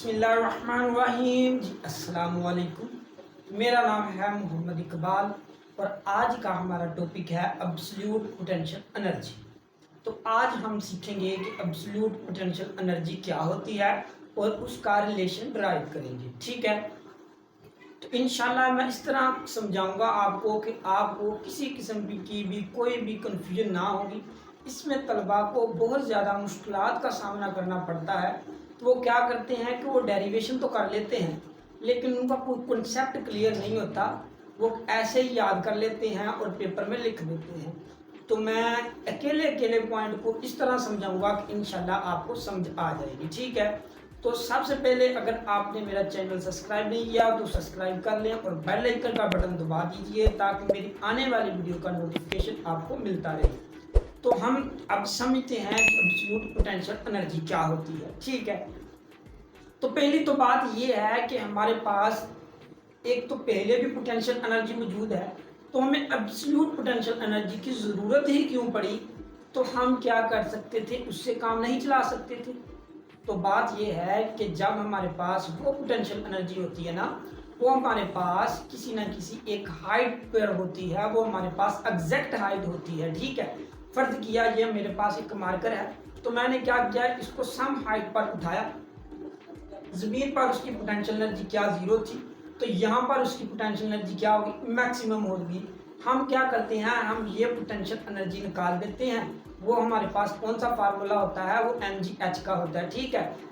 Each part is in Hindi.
बिस्मिल्लाहिर्रहमानिर्रहीम जी अस्सलाम वालेकुम। मेरा नाम है मोहम्मद इकबाल और आज का हमारा टॉपिक है एब्सोल्यूट पोटेंशियल एनर्जी। तो आज हम सीखेंगे कि एब्सोल्यूट पोटेंशियल एनर्जी क्या होती है और उसका रिलेशन ड्राइव करेंगे। ठीक है, तो इंशाल्लाह मैं इस तरह समझाऊंगा आपको कि आपको किसी किस्म की भी कोई भी कन्फ्यूजन ना होगी। इसमें तलबा को बहुत ज़्यादा मुश्किलात का सामना करना पड़ता है, तो वो क्या करते हैं कि वो डेरिवेशन तो कर लेते हैं लेकिन उनका कोई कॉन्सेप्ट क्लियर नहीं होता, वो ऐसे ही याद कर लेते हैं और पेपर में लिख देते हैं। तो मैं अकेले अकेले पॉइंट को इस तरह समझाऊंगा कि इंशाल्लाह आपको समझ आ जाएगी। ठीक है, तो सबसे पहले अगर आपने मेरा चैनल सब्सक्राइब नहीं किया तो सब्सक्राइब कर लें और बेल आइकन का बटन दबा दीजिए ताकि मेरी आने वाली वीडियो का नोटिफिकेशन आपको मिलता रहे। तो हम अब समझते हैं कि एब्सोल्यूट पोटेंशियल एनर्जी क्या होती है। ठीक है, तो पहली तो बात यह है कि हमारे पास एक तो पहले भी पोटेंशियल एनर्जी मौजूद है, तो हमें एब्सोल्यूट पोटेंशियल एनर्जी की ज़रूरत ही क्यों पड़ी? तो हम क्या कर सकते थे, उससे काम नहीं चला सकते थे। तो बात यह है कि जब हमारे पास वो पोटेंशियल एनर्जी होती है ना, वो हमारे पास किसी ना किसी एक हाइट पर होती है, वो हमारे पास एग्जैक्ट हाइट होती है। ठीक है, फर्ज किया ये मेरे पास एक मार्कर है, तो मैंने क्या किया, इसको सम हाइट पर उठाया। ज़मीन पर उसकी पोटेंशियल एनर्जी क्या जीरो थी, तो यहाँ पर उसकी पोटेंशियल एनर्जी क्या होगी, मैक्सिमम होगी। हम क्या करते हैं, हम ये पोटेंशियल एनर्जी निकाल देते हैं। वो हमारे पास कौन सा फार्मूला होता है, वो mgh का होता है। ठीक है,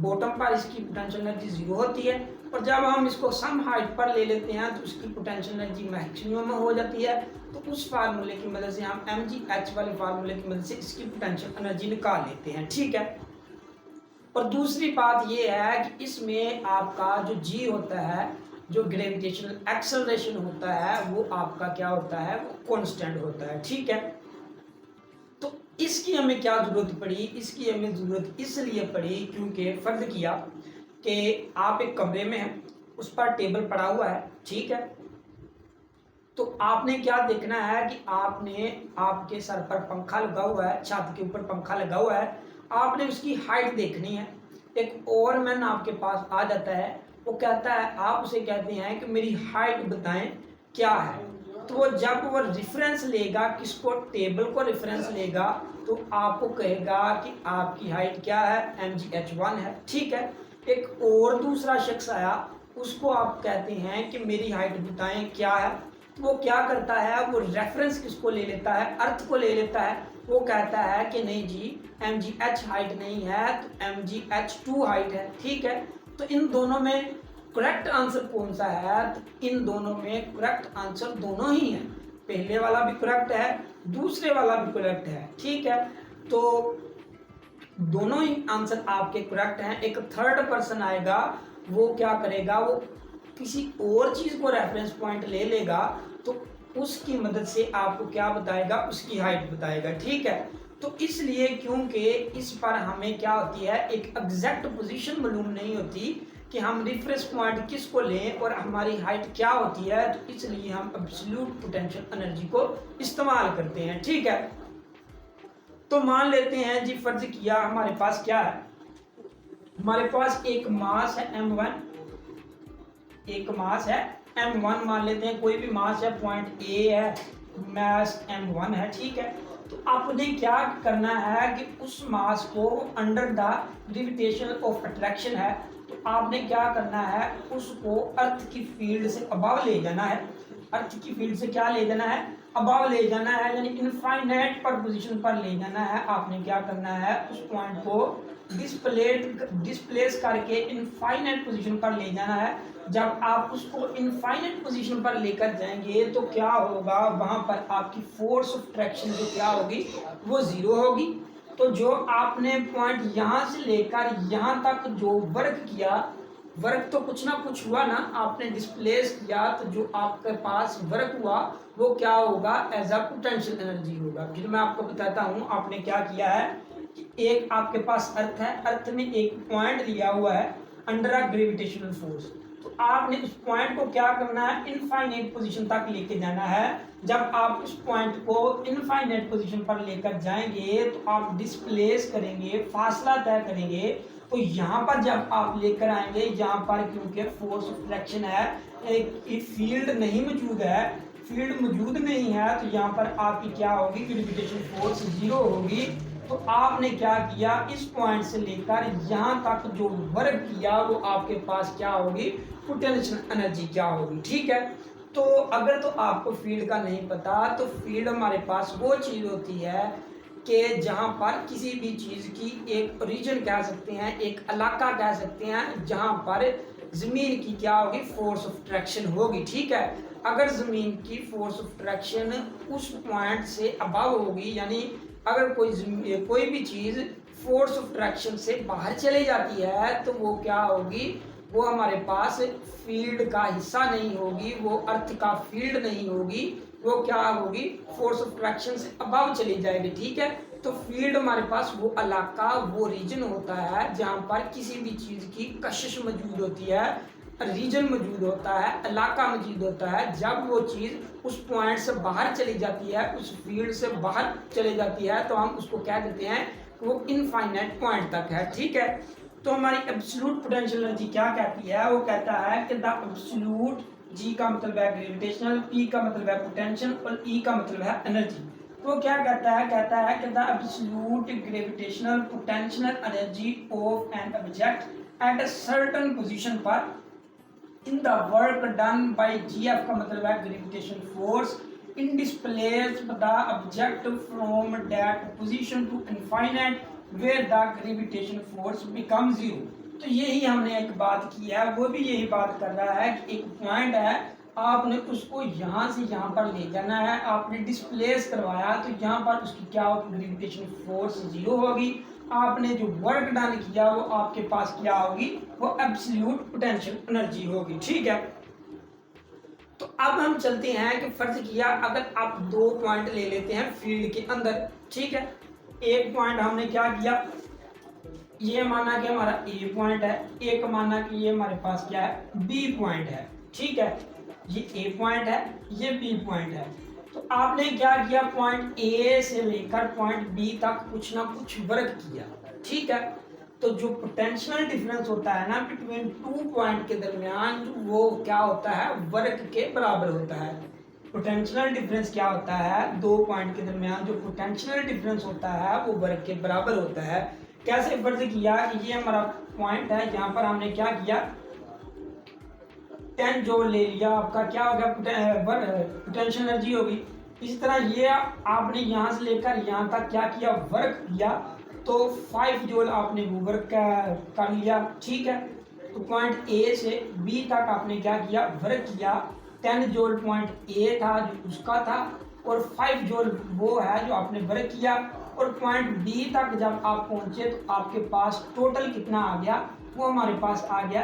बॉटम पर इसकी पोटेंशियल एनर्जी जीरो होती है और जब हम इसको सम हाइट पर ले लेते हैं तो इसकी पोटेंशियल एनर्जी मैक्सिमम हो जाती है। तो उस फार्मूले की मदद से हम mgh वाले फार्मूले की मदद से इसकी पोटेंशियल एनर्जी निकाल लेते हैं। ठीक है, और दूसरी बात यह है कि इसमें आपका जो g होता है, जो ग्रेविटेशनल एक्सेलरेशन होता है, वो आपका क्या होता है, वो कांस्टेंट होता है। ठीक है, तो इसकी हमें क्या ज़रूरत पड़ी, इसकी हमें ज़रूरत इसलिए पड़ी क्योंकि फ़र्ज किया कि आप एक कमरे में हैं, उस पर टेबल पड़ा हुआ है। ठीक है, तो आपने क्या देखना है कि आपने आपके सर पर पंखा लगा हुआ है, छत के ऊपर पंखा लगा हुआ है, आपने उसकी हाइट देखनी है। एक और मैन आपके पास आ जाता है, वो कहता है, आप उसे कहते हैं कि मेरी हाइट बताएं क्या है। तो वो जब वो रेफरेंस लेगा, किसको, टेबल को रेफरेंस लेगा, तो आपको कहेगा कि आपकी हाइट क्या है, mgh1 है। ठीक है, एक और दूसरा शख्स आया, उसको आप कहते हैं कि मेरी हाइट बताएं क्या है। तो वो क्या करता है, वो रेफरेंस किसको ले लेता है, अर्थ को ले लेता है। वो कहता है कि नहीं जी, mgh हाइट नहीं है, तो mgh2 हाइट है। ठीक है, तो इन दोनों में करेक्ट आंसर कौन सा है? तो इन दोनों में करेक्ट आंसर दोनों ही है, पहले वाला भी करेक्ट है, दूसरे वाला भी करेक्ट है। ठीक है, तो दोनों ही आंसर आपके करेक्ट हैं। एक थर्ड पर्सन आएगा, वो क्या करेगा, वो किसी और चीज़ को रेफरेंस पॉइंट ले लेगा, तो उसकी मदद से आपको क्या बताएगा, उसकी हाइट बताएगा। ठीक है, तो इसलिए क्योंकि इस पर हमें क्या होती है, एक एग्जैक्ट पोजीशन मालूम नहीं होती कि हम रेफरेंस पॉइंट किसको लें और हमारी हाइट क्या होती है, तो इसलिए हम एब्सोल्यूट पोटेंशियल एनर्जी को इस्तेमाल करते हैं। ठीक है, तो मान लेते हैं जी, फर्ज किया हमारे पास क्या है, हमारे पास एक मास है m1, एक मास है m1 मान लेते हैं, कोई भी मास है, पॉइंट A है, मास m1 है। ठीक है, तो आपने क्या करना है कि उस मास को under the gravitation of attraction है, तो आपने क्या करना है, उसको अर्थ की फील्ड से अबव ले जाना है। अर्थ की फील्ड से क्या ले जाना है, अबव ले जाना है, यानी इनफाइनाइट पर पोजीशन पर ले जाना है। आपने क्या करना है, उस पॉइंट को डिस्प्लेस करके इनफाइनाइट पोजीशन पर ले जाना है। जब आप उसको इनफाइनाइट पोजीशन पर लेकर जाएंगे तो क्या होगा, वहां पर आपकी फोर्स ऑफ ट्रैक्शन जो क्या होगी, वो जीरो होगी। तो जो आपने पॉइंट यहाँ से लेकर यहाँ तक जो वर्क किया, वर्क तो कुछ ना कुछ हुआ ना, आपने डिस्प्लेस किया, तो जो आपके पास वर्क हुआ वो क्या होगा, एज अ पोटेंशियल एनर्जी होगा। फिर मैं आपको बताता हूँ आपने क्या किया है कि एक आपके पास अर्थ है, अर्थ में एक पॉइंट लिया हुआ है अंडर अ ग्रेविटेशनल फोर्स, तो आपने उस पॉइंट को क्या करना है, इनफाइनाइट पोजीशन तक लेके जाना है। जब आप उस पॉइंट को इनफाइनाइट पोजीशन पर लेकर जाएंगे तो आप डिस्प्लेस करेंगे, फासला तय करेंगे, तो यहाँ पर जब आप लेकर आएंगे, यहाँ पर क्योंकि फोर्स ऑफ अट्रैक्शन है, एक फील्ड नहीं मौजूद है, फील्ड मौजूद नहीं है, तो यहाँ पर आपकी क्या होगी, ग्रेविटेशन फोर्स जीरो होगी। तो आपने क्या किया, इस पॉइंट से लेकर यहाँ तक जो वर्क किया वो आपके पास क्या होगी, पोटेंशियल एनर्जी क्या होगी। ठीक है, तो अगर तो आपको फील्ड का नहीं पता, तो फील्ड हमारे पास वो चीज़ होती है कि जहाँ पर किसी भी चीज़ की एक रीजन कह सकते हैं, एक इलाका कह सकते हैं, जहाँ पर ज़मीन की क्या होगी, फोर्स ऑफ अट्रैक्शन होगी। ठीक है, अगर ज़मीन की फोर्स ऑफ अट्रैक्शन उस पॉइंट से अबव होगी, यानी अगर कोई भी चीज़ फोर्स ऑफ अट्रैक्शन से बाहर चली जाती है, तो वो क्या होगी, वो हमारे पास फील्ड का हिस्सा नहीं होगी, वो अर्थ का फील्ड नहीं होगी, वो क्या होगी, फोर्स ऑफ अट्रैक्शन से अबव चली जाएगी। ठीक है, तो फील्ड हमारे पास वो इलाका, वो रीजन होता है जहाँ पर किसी भी चीज़ की कशिश मौजूद होती है, रीजन मौजूद होता है, इलाका मौजूद होता है। जब वो चीज़ उस पॉइंट से बाहर चली जाती है, उस फील्ड से बाहर चली जाती है, तो हम उसको कह देते हैं कि वो इनफाइनाइट पॉइंट तक है। ठीक है, तो हमारी एब्सोल्यूट पोटेंशियल एनर्जी क्या कहती है, वो कहता है कि द एब्सोल्यूट, जी का मतलब है ग्रेविटेशनल, पी का मतलब है पोटेंशियल और ई का मतलब है एनर्जी। तो क्या कहता है कि the absolute gravitational potential energy of an object at a certain position पर in the work done by GF का मतलब है gravitation force in displace the object from that position to infinite where the gravitation force become zero. तो यही हमने एक बात की है, वो भी यही बात कर रहा है कि एक पॉइंट है, आपने उसको यहाँ से यहाँ पर ले जाना है, आपने डिस्प्लेस करवाया, तो यहाँ पर उसकी क्या होगी, ग्रेविटेशन फोर्स जीरो होगी। आपने जो वर्क डन किया वो आपके पास क्या होगी, वो एब्सोल्यूट पोटेंशियल एनर्जी होगी। ठीक है, तो अब हम चलते हैं कि फर्ज किया अगर आप दो पॉइंट ले लेते हैं फील्ड के अंदर। ठीक है, एक पॉइंट हमने क्या किया, ये माना कि हमारा ए पॉइंट है, एक माना कि ये हमारे पास क्या है, बी पॉइंट है। ठीक है, ये ए पॉइंट है, ये बी पॉइंट है। तो आपने क्या किया, पॉइंट ए से लेकर पॉइंट बी तक कुछ ना कुछ वर्क किया। ठीक है, तो जो पोटेंशियल डिफरेंस होता है ना बिटवीन टू पॉइंट के दरमियान, वो क्या होता है, वर्क के बराबर होता है। पोटेंशियल डिफरेंस क्या होता है, दो पॉइंट के दरमियान जो पोटेंशियल डिफरेंस होता है वो वर्क के बराबर होता है। कैसे फर्ज किया कि ये हमारा पॉइंट है, यहाँ पर हमने क्या किया, 10 जोड़ ले लिया, आपका क्या हो गया, पोटेंशियल एनर्जी होगी। इसी तरह ये आपने यहाँ से लेकर यहाँ तक क्या किया, वर्क किया, तो 5 जोड़ आपने वो वर्क कर लिया। ठीक है, तो पॉइंट ए से बी तक आपने क्या किया, वर्क किया, 10 जोड़ पॉइंट ए था जो उसका था, और 5 जोड़ वो है जो आपने वर्क किया, और पॉइंट बी तक जब आप पहुंचे तो आपके पास टोटल कितना आ गया, वो हमारे पास आ गया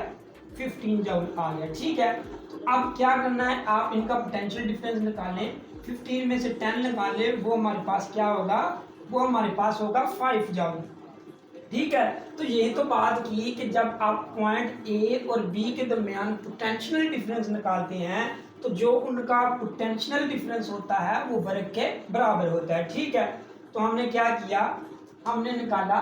15 जूल आ गया। ठीक है, तो अब क्या करना है, आप इनका पोटेंशियल डिफरेंस निकालें, 15 में से 10 निकालें, वो हमारे पास क्या होगा, वो हमारे पास होगा 5 जूल। ठीक है, तो यही तो बात की कि जब आप पॉइंट ए और बी के दरमियान पोटेंशियल डिफरेंस निकालते हैं, तो जो उनका पोटेंशियल डिफरेंस होता है वो वर्क के बराबर होता है। ठीक है, तो हमने क्या किया, हमने निकाला,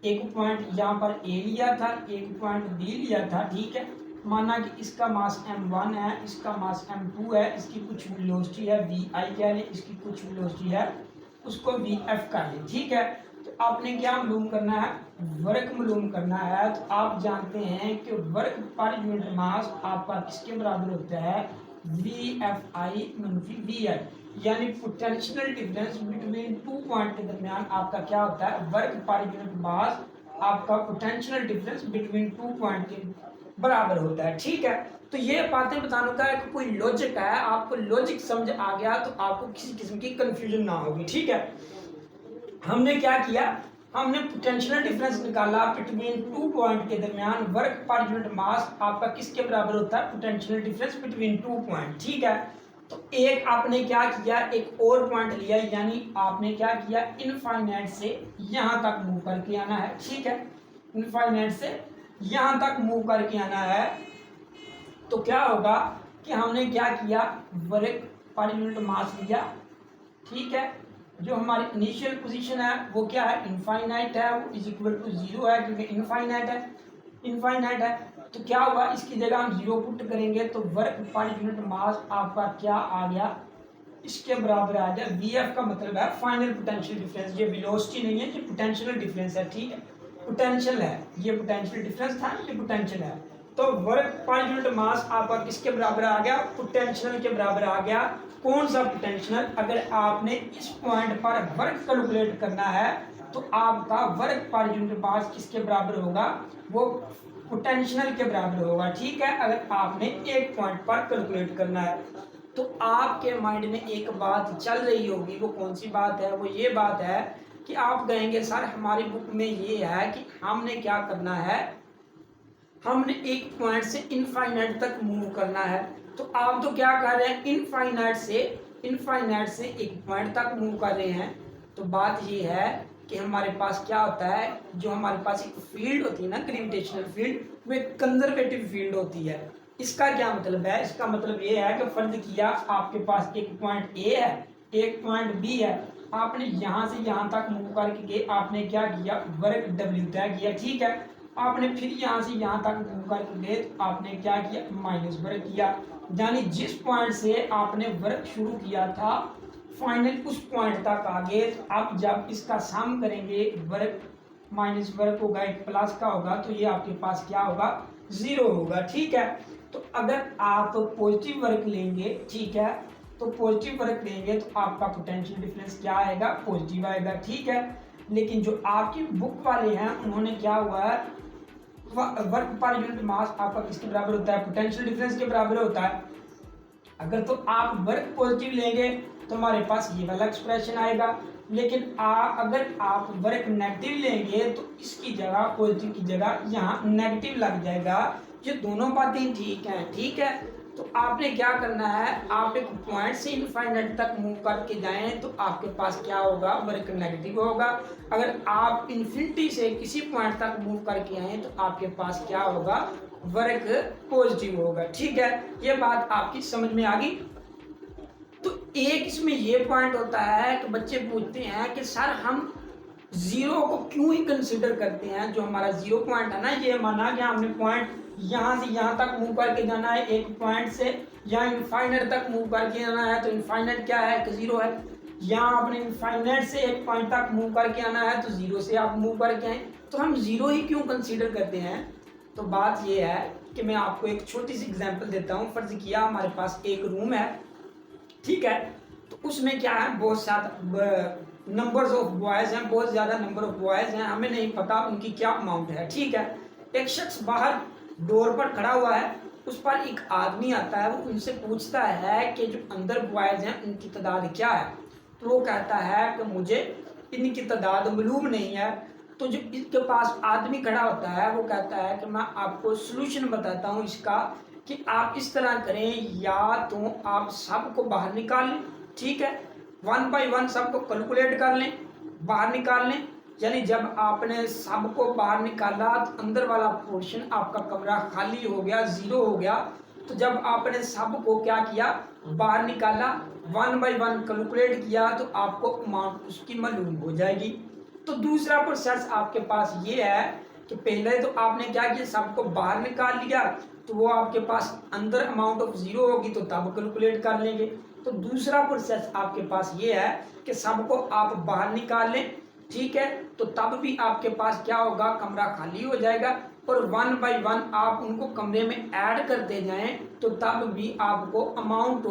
एक पॉइंट यहाँ पर ए लिया था, एक पॉइंट बी लिया था। ठीक है, माना कि इसका मास m1 है, इसका मास m2 है, इसकी कुछ वेलोसिटी है vi कह लें, इसकी कुछ वेलोसिटी है, उसको vf कर लें। ठीक है, तो आपने क्या मालूम करना है, वर्क मालूम करना है। तो आप जानते हैं कि वर्क पर यूनिट मास आपका किसके बराबर होता है, VFI - VI, यानी potential difference between two point के दरमियान आपका क्या होता है, वर्क पर यूनिट मास आपका potential difference between two point के बराबर होता है। ठीक है, तो ये बातें बताने का एक कोई लॉजिक है, आपको लॉजिक समझ आ गया तो आपको किसी किस्म की कंफ्यूजन ना होगी। ठीक है, हमने क्या किया, हमने पोटेंशियल डिफरेंस निकाला बिटवीन टू पॉइंट के दरमियान, वर्क पर यूनिट मास आपका किसके बराबर होता है, potential difference between two point. ठीक है, तो एक आपने क्या किया, एक और पॉइंट लिया, यानी आपने क्या किया, इनफाइनाइट से यहाँ तक मूव करके आना है। ठीक है, इनफाइनाइट से यहाँ तक मूव करके आना है, तो क्या होगा कि हमने क्या किया, वर्क पर यूनिट मास लिया। ठीक है, जो हमारी इनिशियल पोजीशन है वो क्या है, इनफाइनाइट है, वो इज इक्वल टू जीरो है क्योंकि इनफाइनाइट है, इनफाइनाइट है। तो क्या होगा, इसकी जगह हम जीरो पुट करेंगे तो वर्क पर यूनिट मास आपका क्या आ गया, इसके बराबर आ गया। वी एफ का मतलब है फाइनल पोटेंशियल डिफरेंस, ये वेलोसिटी नहीं है, ये पोटेंशियल डिफरेंस है, ठीक है, पोटेंशियल है, ये पोटेंशियल डिफरेंस था, ये पोटेंशियल है। तो वर्क पर यूनिट मास आपका किसके बराबर आ गया, पोटेंशियल के बराबर आ गया। कौन सा पोटेंशियल, अगर आपने इस पॉइंट पर वर्क कैलकुलेट करना है तो आपका वर्क पर यूनिट मास किसके बराबर होगा, वो पोटेंशियल के बराबर होगा, ठीक है, अगर आपने एक पॉइंट पर कैलकुलेट करना है। तो आपके माइंड में एक बात चल रही होगी, वो कौन सी बात है, वो ये बात है कि आप कहेंगे सर हमारी बुक में ये है कि हमने क्या करना है, हमने एक पॉइंट से इनफाइनाइट तक मूव करना है। तो आप तो क्या कर रहे हैं, इनफाइनाइट से एक पॉइंट तक मूव कर रहे हैं। तो बात ये है कि हमारे पास क्या होता है, जो हमारे पास एक फील्ड होती है ना, ग्रेविटेशनल फील्ड, वो एक कंजर्वेटिव फील्ड होती है। इसका क्या मतलब है, इसका मतलब ये है कि फर्ज किया आपके पास एक पॉइंट ए है, एक पॉइंट बी है, आपने यहाँ से यहाँ तक मूव करके आपने क्या किया, वर्क डब्ल्यू तय किया, ठीक है। आपने फिर यहाँ से यहाँ तक मूव करके गए तो आपने क्या किया, माइनस वर्क किया, यानी जिस पॉइंट से आपने वर्क शुरू किया था फाइनल उस पॉइंट तक आ गए। तो अब जब इसका सम करेंगे, वर्क माइनस वर्क होगा, एक प्लस का होगा, तो ये आपके पास क्या होगा, जीरो होगा, ठीक है। तो अगर आप पॉजिटिव वर्क लेंगे, ठीक है, तो पॉजिटिव वर्क लेंगे तो आपका पोटेंशियल डिफरेंस क्या आएगा, पॉजिटिव आएगा, ठीक है। लेकिन जो आपकी बुक वाले हैं उन्होंने क्या हुआ है, वर्क पर यूनिट मास आपका किसके बराबर होता है, पोटेंशियल डिफरेंस के बराबर होता है। अगर तो आप वर्क पॉजिटिव लेंगे तो हमारे पास ये वाला एक्सप्रेशन आएगा, लेकिन अगर आप वर्क नेगेटिव लेंगे तो इसकी जगह, पॉजिटिव की जगह यहाँ नेगेटिव लग जाएगा। ये दोनों बातें ठीक हैं, ठीक है। तो आपने क्या करना है, आप एक पॉइंट से इनफाइनाइट तक मूव करके जाएं तो आपके पास क्या होगा, वर्क नेगेटिव होगा। अगर आप इन्फिनिटी से किसी पॉइंट तक मूव करके आए तो आपके पास क्या होगा, वर्क पॉजिटिव होगा, ठीक है। ये बात आपकी समझ में आ गई। तो एक इसमें ये पॉइंट होता है कि बच्चे पूछते हैं कि सर हम जीरो को क्यों ही कंसिडर करते हैं, जो हमारा जीरो पॉइंट है ना, ये माना कि हमने पॉइंट यहाँ से यहाँ तक मूव करके जाना है, एक पॉइंट से यहाँ इनफाइनाइट तक मूव करके जाना है, तो इनफाइनाइट क्या है, कि जीरो है। यहाँ आपने इनफाइनाइट से एक पॉइंट तक मूव करके आना है तो जीरो से आप मूव करके आए, तो हम जीरो ही क्यों कंसिडर करते हैं। तो बात ये है कि मैं आपको एक छोटी सी एग्जाम्पल देता हूँ। फर्ज किया हमारे पास एक रूम है, ठीक है, तो उसमें क्या है, बहुत सारा नंबर्स ऑफ बॉयज हैं, बहुत ज़्यादा नंबर ऑफ बॉयज हैं, हमें नहीं पता उनकी क्या अमाउंट है, ठीक है। एक शख्स बाहर डोर पर खड़ा हुआ है, उस पर एक आदमी आता है, वो उनसे पूछता है कि जो अंदर बॉयज हैं उनकी तादाद क्या है। तो वो कहता है कि मुझे इनकी तादाद मालूम नहीं है। तो जो इसके पास आदमी खड़ा होता है वो कहता है कि मैं आपको सलूशन बताता हूँ इसका, कि आप इस तरह करें, या तो आप सबको बाहर निकाल लें, ठीक है, वन बाय वन सबको कैलकुलेट कर लें, बाहर निकाल लें, यानी जब आपने सबको बाहर निकाला तो अंदर वाला पोर्शन आपका कमरा खाली हो गया, जीरो हो गया। तो जब आपने सबको क्या किया, बाहर निकाला, वन बाय वन कैलकुलेट किया, तो आपको अमाउंट उसकी मालूम हो जाएगी। तो दूसरा प्रोसेस आपके पास ये है कि पहले तो आपने क्या किया, सबको बाहर निकाल लिया, तो वो आपके पास अंदर अमाउंट ऑफ जीरो होगी तो तब कैलकुलेट कर लेंगे। तो दूसरा प्रोसेस आपके पास ये है कि सबको आप बाहर निकाल लें, ठीक है, तो तब भी आपके पास क्या होगा, कमरा खाली हो जाएगा, और वन बाय वन आप उनको कमरे में ऐड करते जाएं तो तब भी आपको अमाउंट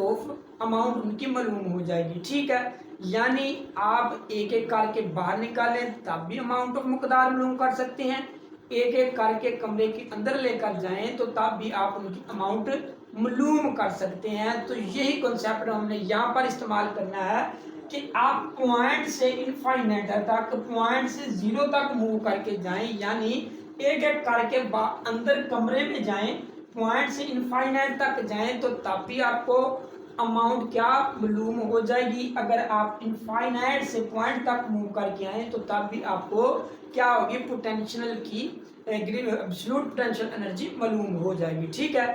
उनकी मालूम हो जाएगी, ठीक है। यानी आप एक एक करके बाहर निकालें तब भी अमाउंट ऑफ मकदार मालूम कर सकते हैं, एक एक करके कमरे के अंदर लेकर जाएं तो तब भी आप उनकी अमाउंट मालूम कर सकते हैं। तो यही कॉन्सेप्ट हमने यहाँ पर इस्तेमाल करना है कि आप पॉइंट से इनफाइनाइट तक, पॉइंट से जीरो तक मूव करके जाएं, यानी एक एक करके अंदर कमरे में जाएं, पॉइंट से इनफाइनाइट तक जाएं, तो तब भी आपको अमाउंट क्या मालूम हो जाएगी। अगर आप इनफाइनाइट से पॉइंट तक मूव करके आए तो तब भी आपको क्या होगी, पोटेंशियल की एब्सोल्यूट पोटेंशियल एनर्जी मालूम हो जाएगी, ठीक है।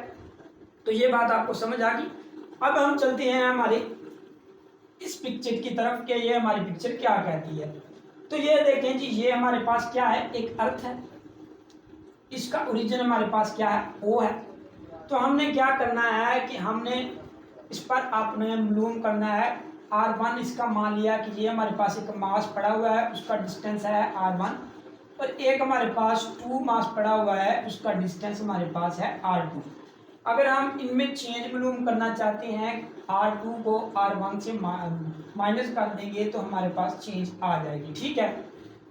तो ये बात आपको समझ आ गई। अब हम चलते हैं हमारे इस पिक्चर की तरफ कि ये हमारी पिक्चर क्या कहती है। तो ये देखें जी, ये हमारे पास क्या है, एक अर्थ है, इसका ओरिजिन हमारे पास क्या है, ओ है। तो हमने क्या करना है कि हमने इस पर आपने मालूम करना है r1, इसका मान लिया कि ये हमारे पास एक मास पड़ा हुआ है, उसका डिस्टेंस है r1, और एक हमारे पास 2 मास पड़ा हुआ है, उसका डिस्टेंस हमारे पास है r2। अगर हम इनमें चेंज मालूम करना चाहते हैं, r2 को r1 से माइनस कर देंगे तो हमारे पास चेंज आ जाएगी, ठीक है।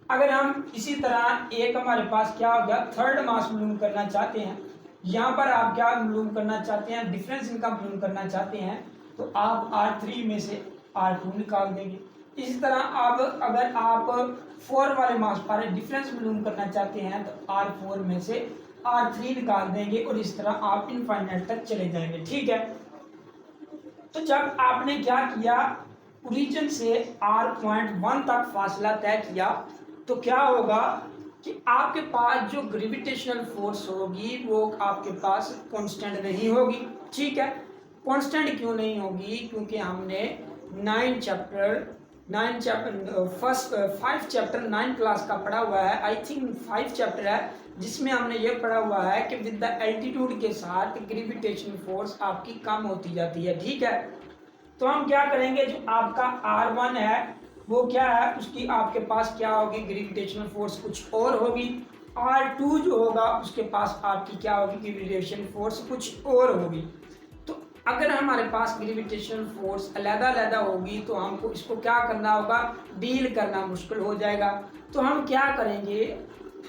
अगर हम इसी तरह एक हमारे पास क्या हो गया, थर्ड मास मालूम करना चाहते हैं, यहाँ पर आप क्या मालूम करना चाहते हैं, डिफरेंस इनका मालूम करना चाहते हैं, तो आप r3 में से r2 निकाल देंगे। इसी तरह अब अगर आप 4 वाले मास पर डिफरेंस मालूम करना चाहते हैं तो r4 में से r3 निकाल देंगे, और इस तरह आप इनफाइनाइट तक चले जाएंगे, ठीक है। तो जब आपने क्या किया, ओरिजिन से r.1 तक फासला तय किया, तो क्या होगा कि आपके पास जो ग्रेविटेशनल फोर्स होगी वो आपके पास कांस्टेंट नहीं होगी, ठीक है। कांस्टेंट क्यों नहीं होगी, क्योंकि हमने 5 चैप्टर 9 क्लास का पढ़ा हुआ है, आई थिंक 5 चैप्टर है, जिसमें हमने ये पढ़ा हुआ है कि विद द एल्टीट्यूड के साथ ग्रेविटेशनल फोर्स आपकी कम होती जाती है, ठीक है। तो हम क्या करेंगे, जो आपका r1 है वो क्या है, उसकी आपके पास क्या होगी, ग्रेविटेशनल फोर्स कुछ और होगी। r2 जो होगा उसके पास आपकी क्या होगी, ग्रेविटेशनल फोर्स कुछ और होगी। तो अगर हमारे पास ग्रेविटेशनल फोर्स अलग-अलग होगी तो हमको इसको क्या करना होगा, डील करना मुश्किल हो जाएगा। तो हम क्या करेंगे,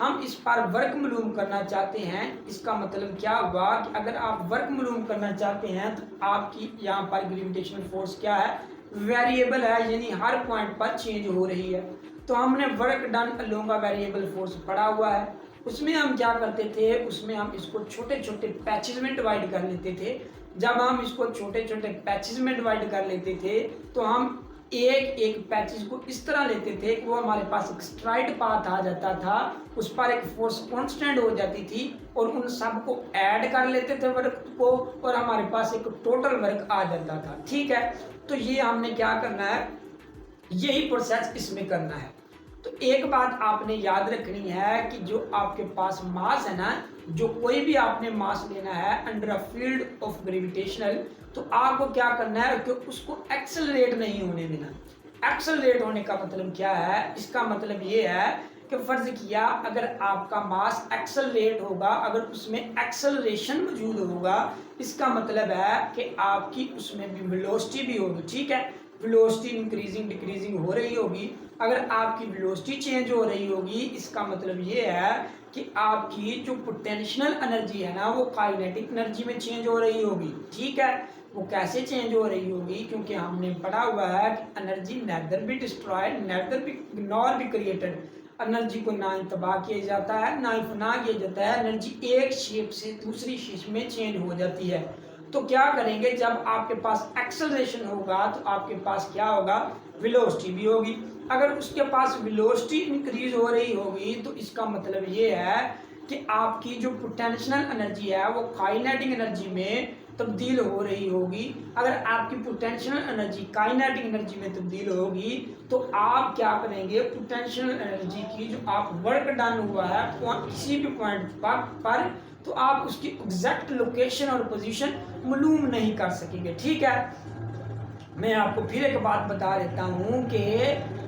हम इस पर वर्क मालूम करना चाहते हैं। इसका मतलब क्या हुआ कि अगर आप वर्क मालूम करना चाहते हैं तो आपकी यहाँ पर ग्रेविटेशनल फोर्स क्या है, वेरिएबल है, यानी हर पॉइंट पर चेंज हो रही है। तो हमने work done along a variable force पढ़ा हुआ है, उसमें हम क्या करते थे, उसमें हम इसको छोटे छोटे पैचेज में डिवाइड कर लेते थे। जब हम इसको छोटे छोटे पैचेज में डिवाइड कर लेते थे तो हम एक एक पैचेज को इस तरह लेते थे कि वो हमारे पास एक स्ट्राइट पाथ आ जाता था, उस पर एक फोर्स कांस्टेंट हो जाती थी, और उन सब को ऐड कर लेते थे वर्क को, और हमारे पास एक टोटल वर्क आ जाता था, ठीक है। तो ये हमने क्या करना है, यही प्रोसेस इसमें करना है। तो एक बात आपने याद रखनी है कि जो आपके पास मास है ना, जो कोई भी आपने मास लेना है under a field of gravitational, तो आपको क्या करना है कि उसको एक्सेलरेट नहीं होने देना। एक्सेलरेट होने का मतलब क्या है, इसका मतलब ये है कि फर्ज किया अगर आपका मास एक्सेलरेट होगा, अगर उसमें एक्सेलरेशन मौजूद होगा, इसका मतलब है कि आपकी उसमें भी वेलोसिटी भी होगी, ठीक है। वेलोसिटी इंक्रीजिंग डिक्रीजिंग हो रही होगी। अगर आपकी वेलोसिटी चेंज हो रही होगी, इसका मतलब ये है कि आपकी जो पोटेंशियल एनर्जी है ना, वो काइनेटिक एनर्जी में चेंज हो रही होगी, ठीक है। वो कैसे चेंज हो रही होगी, क्योंकि हमने पढ़ा हुआ है कि energy nether be destroyed nether be nor be created. Energy को ना तबाह किया जाता है ना ही फना किया जाता है, एनर्जी एक शेप से दूसरी शेप में चेंज हो जाती है। तो क्या करेंगे, जब आपके पास एक्सेलरेशन होगा तो आपके पास क्या होगा, वेलोसिटी भी होगी। अगर उसके पास वेलोसिटी इंक्रीज हो रही होगी तो इसका मतलब ये है कि आपकी जो पोटेंशियल एनर्जी है वो काइनेटिक एनर्जी में तब्दील हो रही होगी। अगर आपकी पोटेंशियल एनर्जी काइनेटिक एनर्जी में तब्दील होगी तो आप क्या करेंगे, पोटेंशियल एनर्जी की जो आप वर्क डन हुआ है किसी भी पॉइंट पर तो आप उसकी एग्जैक्ट लोकेशन और पोजीशन मालूम नहीं कर सकेंगे, ठीक है। मैं आपको फिर एक बात बता देता हूँ कि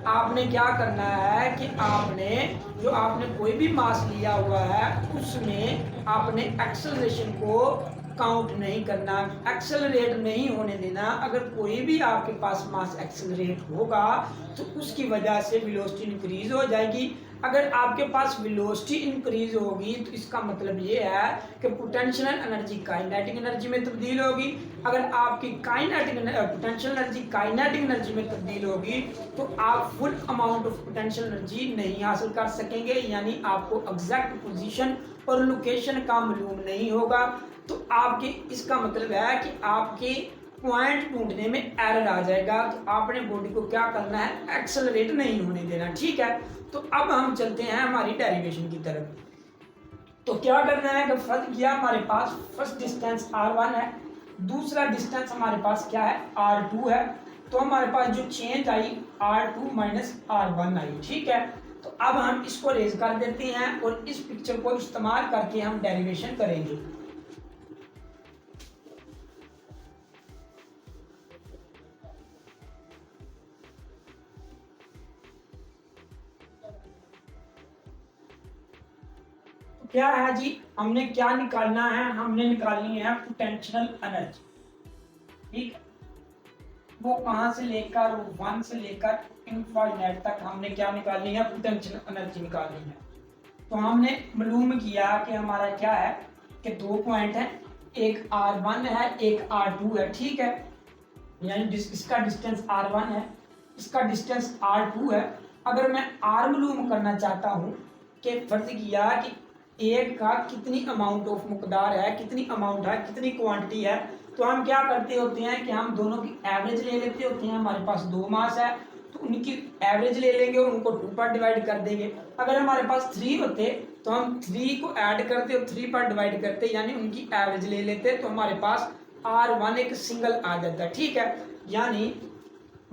आपने क्या करना है कि आपने कोई भी मास लिया हुआ है उसमें आपने एक्सेलरेशन को काउंट नहीं करना, एक्सेलरेट नहीं होने देना। अगर कोई भी आपके पास मास एक्सेलरेट होगा तो उसकी वजह से वेलोसिटी इंक्रीज हो जाएगी। अगर आपके पास वेलोसिटी इंक्रीज होगी तो इसका मतलब ये है कि पोटेंशियल एनर्जी काइनेटिक एनर्जी में तब्दील होगी। अगर आपकी पोटेंशियल एनर्जी काइनेटिक एनर्जी में तब्दील होगी तो आप full amount of potential energy नहीं हासिल कर सकेंगे, यानी आपको एग्जैक्ट पोजीशन और लोकेशन का मालूम नहीं होगा। तो आपके इसका मतलब है कि आपके पॉइंट ढूंढने में एरर आ जाएगा। तो आपने बॉडी को क्या करना है, एक्सेलरेट नहीं होने देना, ठीक है। तो अब हम चलते हैं हमारी डेरिवेशन की तरफ। तो क्या करना है कि फर्स्ट किया हमारे पास फर्स्ट डिस्टेंस r1 है, दूसरा डिस्टेंस हमारे पास क्या है, r2 है। तो हमारे पास जो चेंज आई R2 माइनस R1 आई, ठीक है। तो अब हम इसको रेज कर देते हैं और इस पिक्चर को इस्तेमाल करके हम डेरिवेशन करेंगे। तो क्या है जी, हमने क्या निकालना है, हमने निकालनी है पोटेंशियल एनर्जी, ठीक है। वो कहां से लेकर 1 से लेकर इनफाइनाइट तक हमने क्या निकालनी है, पोटेंशियल एनर्जी निकालनी है। तो हमने मालूम किया कि हमारा क्या है कि 2 पॉइंट है, एक R1 है एक R2 है, ठीक है। यानी इसका डिस्टेंस R1 है, इसका डिस्टेंस R2 है। अगर मैं R मालूम करना चाहता हूं कि फर्ज किया कि एक का कितनी अमाउंट ऑफ मकदार है, कितनी अमाउंट है, कितनी क्वांटिटी है, तो हम क्या करते होते हैं कि हम दोनों की एवरेज ले लेते होते हैं। हमारे पास 2 मास है तो उनकी एवरेज ले लेंगे और उनको 2 पर डिवाइड कर देंगे। अगर हमारे पास 3 होते तो हम 3 को ऐड करते और 3 पर डिवाइड करते, यानी उनकी एवरेज ले लेते, तो हमारे पास R1 एक सिंगल आ जाता है, ठीक है। यानी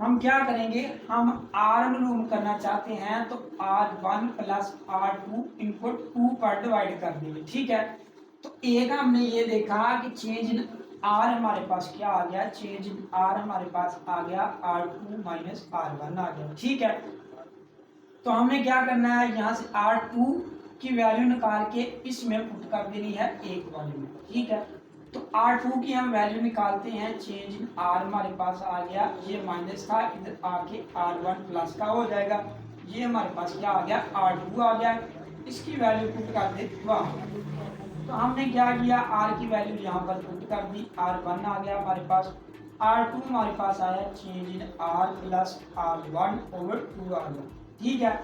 हम क्या करेंगे, हम R मालूम करना चाहते हैं तो R1 प्लस R2 इनको 2 पर डिवाइड कर देंगे, ठीक है। तो एक हमने ये देखा कि चेंज इन R हमारे पास क्या आ गया, चेंज इन R हमारे पास आ गया R2 माइनस R1 आ गया, ठीक है। तो हमने क्या करना है, यहाँ से R2 की वैल्यू निकाल के इसमें पुट कर देनी है एक वाले में, ठीक है। तो R2 की हम वैल्यू निकालते हैं, चेंज इन R हमारे पास आ गया, ये माइनस था, इधर आके R1 प्लस का हो जाएगा, ये हमारे पास क्या आ गया, R2 आ गया, इसकी वैल्यू पुट कर दे वहाँ। तो हमने क्या किया, R की वैल्यू यहाँ पर पुट कर दी, R1 आ गया हमारे पास, R2 हमारे पास आया change in R plus R1 over 2 आ गया, ठीक है।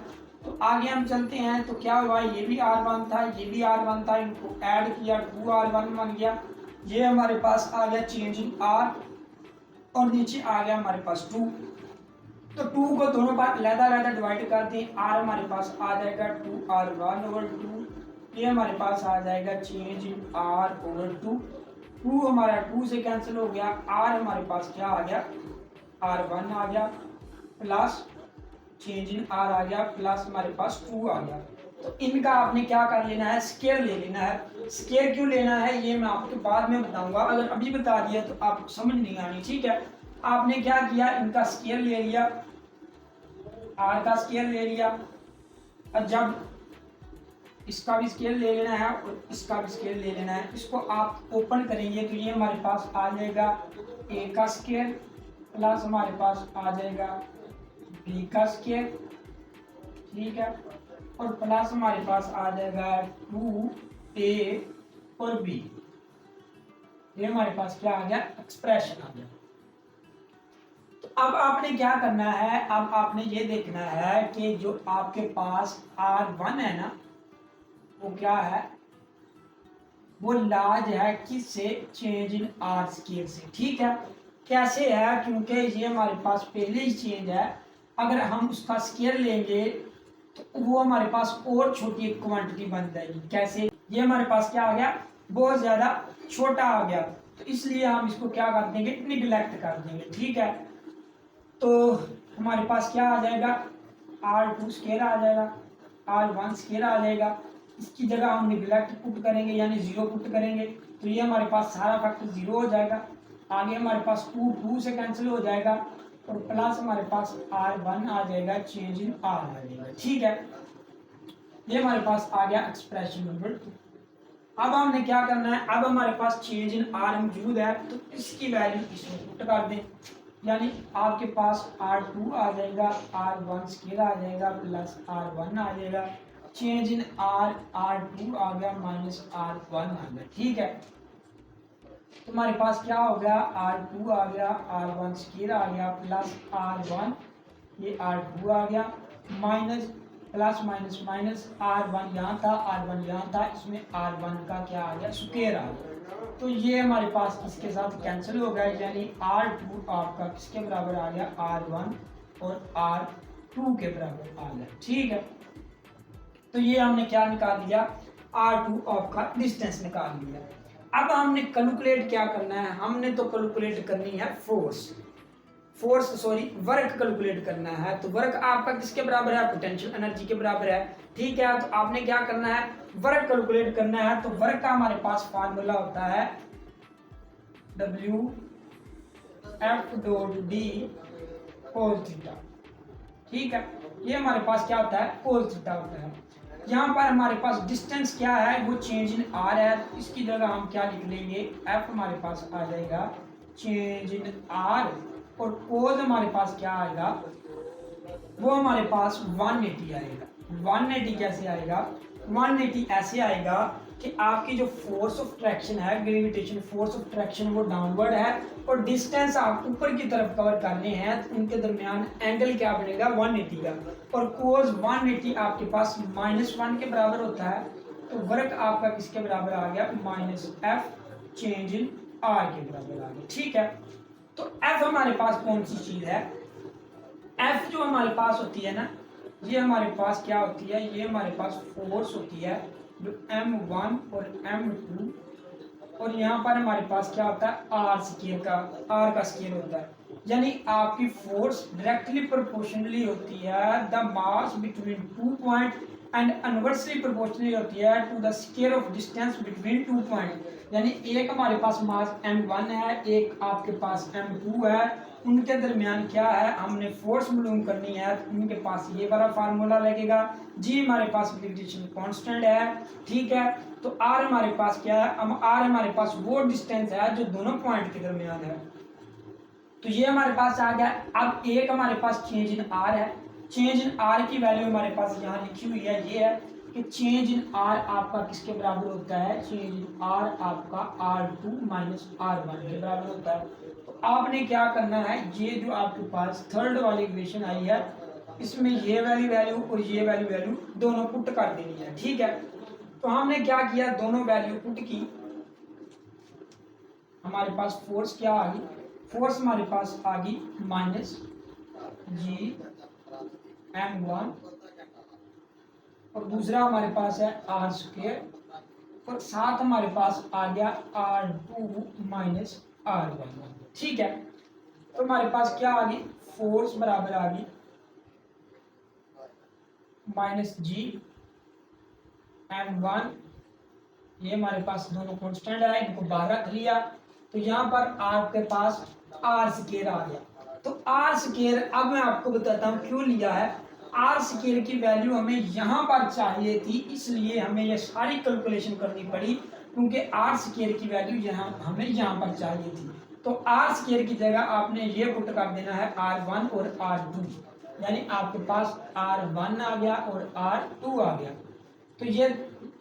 तो आगे हम चलते हैं, तो क्या हुआ, ये भी R1 था, ये भी R1 था, इनको ऐड किया 2R1 बन गया, ये हमारे पास आ गया चेंज इन R और नीचे आ गया हमारे पास 2। तो 2 को दोनों बार अलग-अलग डिवाइड कर दें, R हमारे पास आ जाएगा 2R1 ओवर 2, ये हमारे पास आ जाएगा चेंज इन R ओवर 2, 2 हमारा 2 से कैंसिल हो गया, R हमारे पास क्या आ गया, R1 आ गया प्लस चेंज इन R आ गया प्लस हमारे पास 2 आ गया। तो इनका आपने क्या कर लेना है, स्केयर ले लेना है। स्केयर क्यों लेना है ये मैं आपको बाद में बताऊंगा, अगर अभी बता दिया तो आपको समझ नहीं आनी, ठीक है। आपने क्या किया, इनका स्केयर ले लिया, R का स्केयर ले लिया, और जब इसका भी स्केयर ले लेना है और इसका भी स्केयर ले लेना है, इसको आप ओपन करेंगे तो ये हमारे पास आ जाएगा A का स्केयर प्लस हमारे पास आ जाएगा B का स्केयर, ठीक है, और प्लस हमारे पास आ जाएगा 2A और B, ये हमारे पास क्या आ गया, एक्सप्रेशन आ गया। तो अब आपने क्या करना है, अब आपने ये देखना है कि जो आपके पास R1 है ना, वो क्या है, वो लार्ज है किससे, चेंज इन R स्केयर से, ठीक है। कैसे है, क्योंकि ये हमारे पास पहले ही चेंज है, अगर हम उसका स्केयर लेंगे तो वो हमारे पास और छोटी एक क्वांटिटी बन जाएगी। कैसे, ये हमारे पास क्या आ गया, बहुत ज्यादा छोटा आ गया, तो इसलिए हम इसको क्या कर देंगे, निगलेक्ट कर देंगे, ठीक है। तो हमारे पास क्या आ जाएगा, R2 स्केयर आ जाएगा, R1 स्केयर आ जाएगा, इसकी जगह हम निगलेक्ट पुट करेंगे यानी 0 पुट करेंगे, तो ये हमारे पास सारा फैक्टर 0 हो जाएगा। आगे हमारे पास 2 से कैंसिल हो जाएगा और प्लस हमारे पास R1 आ जाएगा, चेंज इन R आ जाएगा, ठीक है। ये हमारे पास आ गया एक्सप्रेशन नंबर 2। अब हमने क्या करना है, अब हमारे पास चेंज इन R मौजूद है तो इसकी वैल्यू इसमें पुट कर दें, यानी आपके पास R2 आ जाएगा, R1 स्केयर आ जाएगा प्लस R1 आ जाएगा, चेंज इन R, R2 आ गया माइनस R1 आ गया, ठीक है। तो हमारे पास क्या हो गया, R2 आ गया, R1 स्केयर आ गया प्लस R1, ये R2 आ गया minus plus minus minus R1 यहाँ था, R1 यहाँ था, इसमें R1 का क्या आ गया, स्क्वायर आ गया। तो ये हमारे पास इसके साथ कैंसिल हो गया, यानी R2 आपका किसके बराबर आ गया, R1 और R2 के बराबर आ गया, ठीक है। तो ये हमने क्या निकाल लिया, R2 आपका डिस्टेंस निकाल लिया। अब हमने कैलकुलेट क्या करना है, हमने तो कैलकुलेट करनी है फोर्स। वर्क कैलकुलेट करना है। तो वर्क आपका किसके बराबर है? पोटेंशियल एनर्जी के बराबर है। ठीक है, तो आपने क्या करना है? वर्क कैलकुलेट करना है। तो वर्क का हमारे पास फार्मूला होता है W F dot D cos theta. ठीक है, ये हमारे पास क्या होता है? cos थीटा होता है। यहाँ पर हमारे पास डिस्टेंस क्या है? वो चेंज इन r है। तो इसकी जगह हम क्या लिख लेंगे? F हमारे पास आ जाएगा चेंज इन r, और cos हमारे पास क्या आएगा? वो हमारे पास 180 आएगा। 180 कैसे आएगा? 180 ऐसे आएगा कि आपकी जो फोर्स ऑफ ट्रैक्शन है, ग्रेविटेशन फोर्स ऑफ ट्रैक्शन, वो डाउनवर्ड है, और डिस्टेंस आप ऊपर की तरफ कवर करने हैं, तो उनके दरमियान एंगल क्या बनेगा? 180 का। और कोस 180 आपके पास -1 के बराबर होता है। तो वर्क आपका किसके बराबर आ गया? -F चेंज इन R के बराबर आ गया। ठीक है, तो F हमारे पास कौन सी चीज है? F जो हमारे पास होती है ना, ये हमारे पास क्या होती है? ये हमारे पास फोर्स होती है जो M1 और M2, और यहाँ पर हमारे पास क्या होता है? R का स्केल होता है। यानी आपकी फोर्स डायरेक्टली प्रोपोर्शनली होती है the mass between 2 point, and inversely proportionally होती है to the scale of distance between 2 point. यानी एक हमारे पास मास M1 है, एक आपके पास M2 है, उनके दरमियान क्या है? हमने फोर्स मालूम करनी है। तो उनके पास ये वाला फार्मूला लगेगा। जी हमारे पास ग्रेविटेशन कांस्टेंट है। ठीक है, तो आर हमारे पास क्या है? हम आर हमारे पास वो डिस्टेंस है जो दोनों पॉइंट के दरमियान है। तो ये हमारे पास आ गया। अब एक हमारे पास चेंज इन आर है। चेंज इन आर की वैल्यू हमारे पास यहाँ लिखी हुई है, ये है कि चेंज इन आर आपका किसके बराबर होता है? चेंज इन आर आपका R2 माइनस R1 के बराबर होता है। तो आपने क्या करना है? ये जो आपके पास थर्ड वाली इक्वेशन आई है, इसमें ये वाली वैल्यू और ये वाली वैल्यू दोनों पुट कर देनी है। ठीक है, तो हमने क्या किया? दोनों वैल्यू पुट की। हमारे पास फोर्स क्या आ गई? फोर्स हमारे पास आ गई -G M1, और दूसरा हमारे पास है R², और साथ हमारे पास आ गया R2 माइनस R1। ठीक है, तो हमारे पास क्या आ गई? फोर्स बराबर आ गई -G M1, ये हमारे पास दोनों कांस्टेंट है, इनको बाहर रख लिया। तो यहाँ पर आपके पास R² आ गया। तो R², अब मैं आपको बताता हूँ क्यों लिया है। R² की वैल्यू हमें यहाँ पर चाहिए थी, इसलिए हमें ये सारी कैलकुलेशन करनी पड़ी, क्योंकि R² की वैल्यू यहाँ हमें यहाँ पर चाहिए थी। तो R² की जगह आपने ये पुट कर देना है R1 और R2, यानी आपके पास R1 आ गया और R2 आ गया। तो ये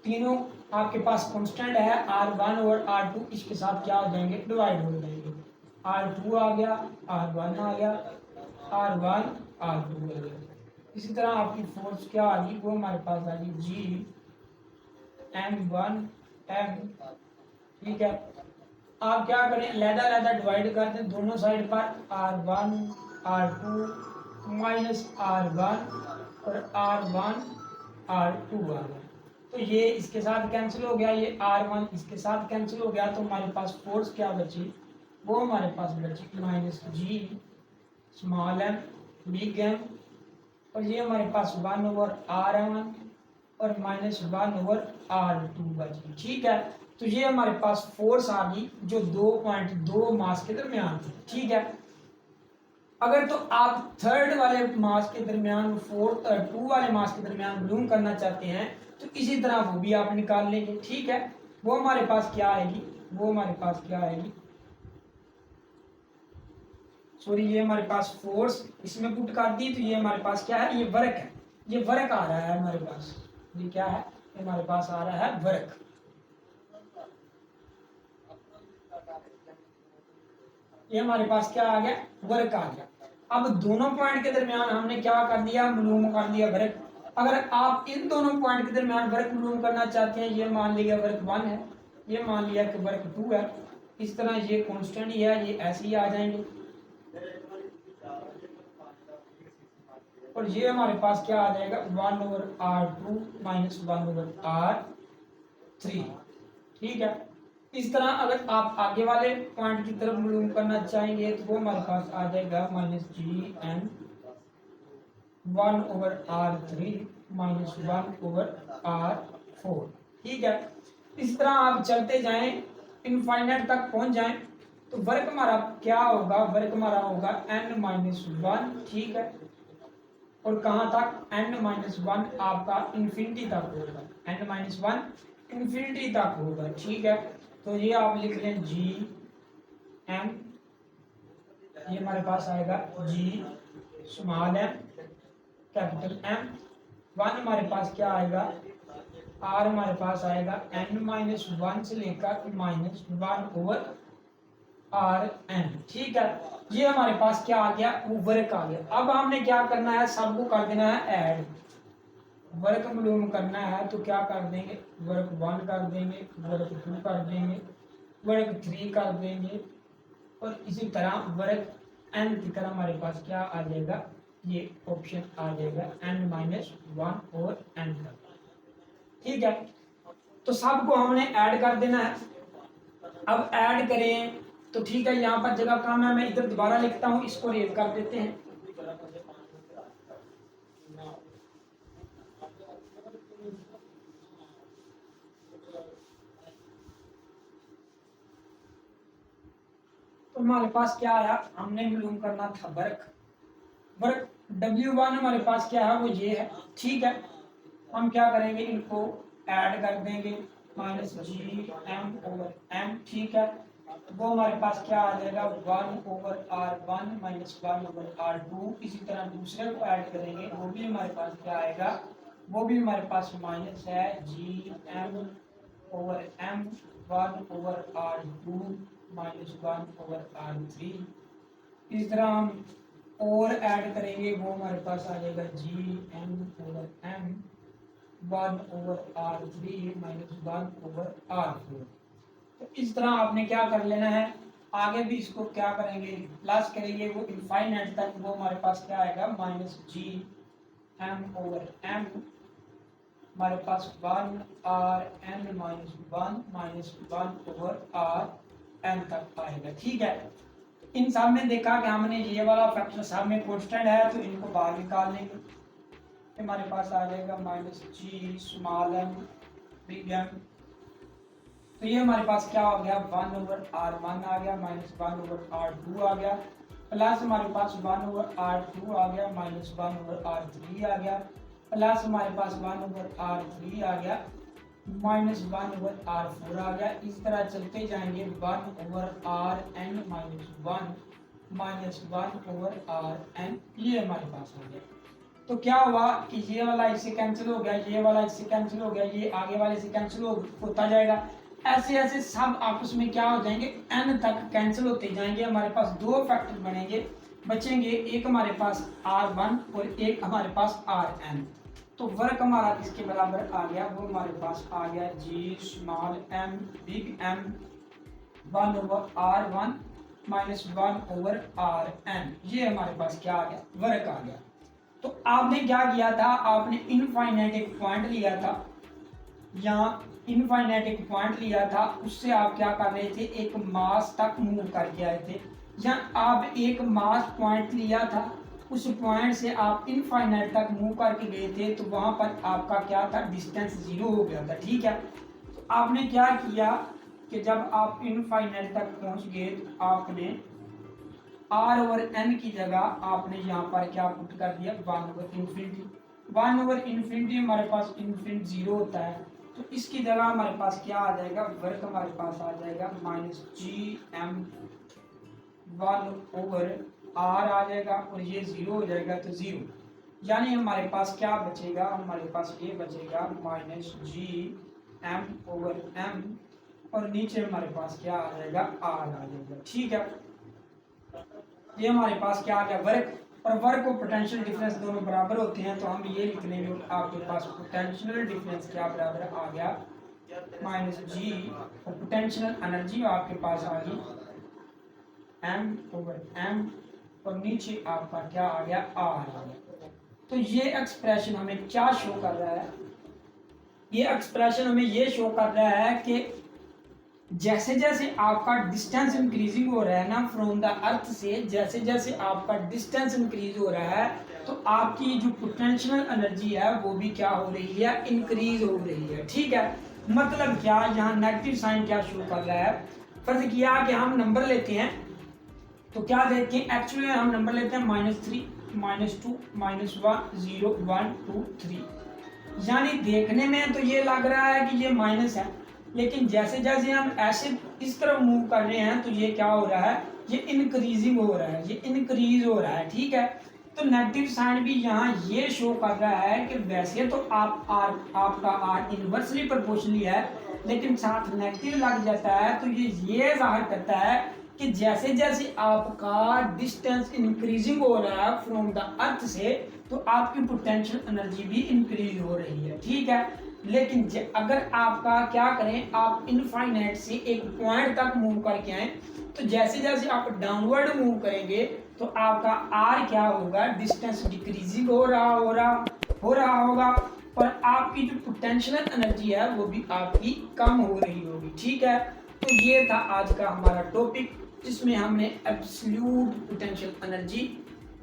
तीनों आपके पास कांस्टेंट है, R1 और R2, इसके साथ क्या हो जाएंगे? डिवाइड हो जाएंगे। R2 आ गया, R1 आ गया, R1 R2 आ गया। इसी तरह आपकी फोर्स क्या आ गई? वो हमारे पास आ गई G M1 M। ठीक है, आप क्या करें? लैदा डिवाइड कर दें दोनों साइड पर। R1 R2 माइनस R1 और R1 R2 आ गया। तो ये इसके साथ कैंसिल हो गया, ये R1 इसके साथ कैंसिल हो गया। तो हमारे पास फोर्स क्या बची? वो हमारे पास बची -G small m big M, और ये हमारे पास 1/R1 और -1/R2 बची। ठीक है, तो ये हमारे पास फोर्स आ गई जो 2.2 मास के दरमियान थी। ठीक है, अगर तो आप थर्ड वाले मास के दरमियान, फोर्थ 2 वाले मास के दरमियान मालूम करना चाहते हैं, तो इसी तरह वो भी आप निकाल लेंगे। ठीक है, वो हमारे पास क्या आएगी? वो हमारे पास क्या आएगी? सॉरी, ये हमारे पास फोर्स इसमें पुट कर दी, तो ये हमारे पास क्या है? ये वर्क है। ये वर्क आ रहा है हमारे पास। ये क्या है? हमारे पास आ रहा है वर्क। ये हमारे पास क्या आ गया? वर्क आ गया। अब दोनों पॉइंट के दरमियान हमने क्या कर दिया? मालूम कर दिया वर्क। अगर आप इन दोनों पॉइंट के दरमियान वर्क मालूम करना चाहते हैं, ये मान लिया वर्क 1 है, ये मान लिया कि वर्क 2 है, इस तरह ये कांस्टेंट ही है, ये ऐसे ही आ जाएंगे। और ये हमारे पास क्या आ जाएगा? 1/R2 minus 1/R3। ठीक है, इस तरह अगर आप आगे वाले पॉइंट की तरफ मूव करना चाहेंगे तो वो हमारे पास आ जाएगा -GM1/R3 -1/R4। ठीक है, इस तरह आप चलते जाएं, इनफाइनाइट तक पहुंच जाएं, तो वर्क हमारा क्या होगा, वर्क हमारा होगा n-1। ठीक है, और कहां तक, n-1 आपका इंफिनिटी तक होगा, n-1 इंफिनिटी तक होगा। ठीक है, तो ये आप लिख लें जी एम, ये हमारे पास आएगा G small M capital M. One हमारे पास क्या आएगा, आर हमारे पास आएगा n-1 से लेकर -1/R(n). ठीक है, ये हमारे पास क्या आ गया, वो वर्क आ गया। अब हमने क्या करना है, सबको कर देना है ऐड। वर्क मालूम करना है तो क्या कर देंगे, वर्क 1 कर देंगे, वर्क 2 कर देंगे, वर्क 3 कर देंगे, और इसी तरह वर्क n की तरह हमारे पास क्या आ जाएगा, ये ऑप्शन आ जाएगा n-1 और n तक। ठीक है, तो सबको हमने ऐड कर देना है। अब ऐड करें तो ठीक है, यहाँ पर जगह कम है, मैं इधर दोबारा लिखता हूँ, इसको रेज कर देते हैं। तो हमारे पास क्या आया, हमने मालूम करना था वर्क। वर्क W1 हमारे पास क्या है, वो ये है। ठीक है, हम क्या करेंगे, इनको ऐड कर देंगे -GM/M। ठीक है, वो हमारे पास क्या आ जाएगा, 1/R1 -1/R2। इसी तरह दूसरे को ऐड करेंगे, वो भी हमारे पास क्या आएगा, वो भी हमारे पास माइनस है GM/M 1/R2 -1/R3। इस तरह हम और ऐड करेंगे, वो हमारे पास आ जाएगा GM/M 1/R3 -1/R4। तो इस तरह आपने क्या कर लेना है, आगे भी इसको क्या करेंगे, प्लस करेंगे, वो इनफाइनाइट तक, वो हमारे पास क्या आएगा, -GM/M हमारे पास 1/Rn -1 -1/Rn तक आएगा। ठीक है, इन सब में देखा कि हमने ये वाला फैक्टर सब में कांस्टेंट है, तो इनको बाहर निकाल लेंगे, हमारे पास आ जाएगा -G small m big M। तो ये हमारे पास क्या हो गया, 1/R1 आ गया, -1/R2 आ गया, प्लस हमारे पास 1/R2 आ गया, -1/R3 आ गया, प्लस हमारे पास 1/R3 आ गया, -1/R4 आ गया। इस तरह चलते जाएंगे, 1/Rn -1 ये हमारे पास आ गया। तो क्या हुआ कि ये वाला इससे कैंसिल हो गया, ये वाला इससे कैंसिल हो गया, ये आगे वाले से कैंसिल होता जाएगा। ऐसे ऐसे सब आपस में क्या हो जाएंगे, n तक कैंसिल होते जाएंगे। हमारे पास दो फैक्टर बचेंगे, एक हमारे पास R1 और एक हमारे पास Rn। तो वर्क हमारा किसके बराबर आ गया, वो हमारे पास आ गया G small m big M 1/R1 -1/Rn। ये हमारे पास क्या आ गया, वर्क आ गया। तो आपने क्या किया था, आपने इनफाइनाइट एक पॉइंट लिया था, यहाँ इनफाइनाइट एक पॉइंट लिया था, उससे आप क्या कर रहे थे, एक मास तक मूव करके आए थे। यहाँ आप एक मास पॉइंट लिया था, उस पॉइंट से आप इनफाइनाइट तक मूव करके गए थे, तो वहां पर आपका क्या था, डिस्टेंस 0 हो गया था। ठीक है, तो आपने क्या किया कि जब आप इनफाइनाइट तक पहुंच गए, तो आपने R/n की जगह आपने यहाँ पर क्या पुट कर दिया, 1/इन्फिनिटी। 1/इन्फिनिटी हमारे पास इन्फिनिट 0 होता है, तो इसकी जगह हमारे पास क्या आ जाएगा, वर्क हमारे पास आ जाएगा -GM1/R आ जाएगा, और ये 0 हो जाएगा, तो 0, यानी हमारे पास क्या बचेगा, हमारे पास ये बचेगा -GM/M, और नीचे हमारे पास क्या आ जाएगा, R आ जाएगा। ठीक है, ये हमारे पास क्या आ गया, वर्क। और वर्क और पोटेंशियल डिफरेंस दोनों बराबर होते हैं, तो हम ये लिख लेंगे, आपके पास पोटेंशियल डिफरेंस क्या बराबर आ गया, -G, और पोटेंशियल एनर्जी आपके पास आ गई M/M, और नीचे आपका क्या आ गया, R आ गया। तो ये एक्सप्रेशन हमें क्या शो कर रहा है, ये एक्सप्रेशन हमें ये शो कर रहा है कि जैसे जैसे आपका डिस्टेंस इंक्रीजिंग हो रहा है ना फ्रॉम द अर्थ से, जैसे जैसे आपका डिस्टेंस इंक्रीज हो रहा है तो आपकी जो पोटेंशियल एनर्जी है वो भी क्या हो रही है, इंक्रीज हो रही है। ठीक है, मतलब क्या, यहाँ नेगेटिव साइन क्या शो कर रहा है। फर्ज किया कि हम नंबर लेते हैं तो क्या देखते हैं, एक्चुअली हम नंबर लेते हैं -3, -2, -1, 0, 1, 2, 3। यानी देखने में तो ये लग रहा है कि ये माइनस है, लेकिन जैसे जैसे हम ऐसे इस तरफ मूव कर रहे हैं तो ये क्या हो रहा है, ये इंक्रीजिंग हो रहा है, ये इंक्रीज हो रहा है। ठीक है, तो नेगेटिव साइन भी यहाँ ये शो कर रहा है कि वैसे तो आपका आर इनवर्सली प्रोपोर्शनली है, लेकिन साथ नेगेटिव लग जाता है तो ये जाहिर करता है कि जैसे जैसे आपका डिस्टेंस इंक्रीजिंग हो रहा है फ्रॉम द अर्थ से तो आपकी पोटेंशियल एनर्जी भी इंक्रीज हो रही है। ठीक है, लेकिन अगर आपका क्या करें, आप इनफाइनाइट से एक पॉइंट तक मूव करके आए तो जैसे जैसे आप डाउनवर्ड मूव करेंगे तो आपका आर क्या होगा, डिस्टेंस डिक्रीजिंग हो रहा होगा और आपकी जो पोटेंशियल एनर्जी है वो भी आपकी कम हो रही होगी। ठीक है, तो ये था आज का हमारा टॉपिक जिसमें हमने एब्सोल्यूट पोटेंशियल एनर्जी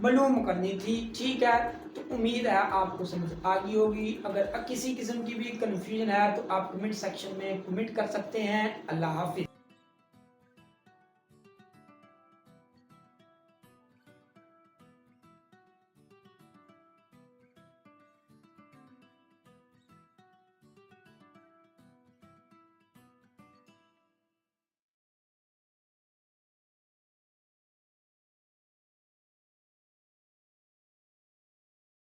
मालूम करनी थी। ठीक है, तो उम्मीद है आपको समझ आ गई होगी। अगर किसी किस्म की भी कन्फ्यूजन है तो आप कमेंट सेक्शन में कमेंट कर सकते हैं। अल्लाह हाफिज।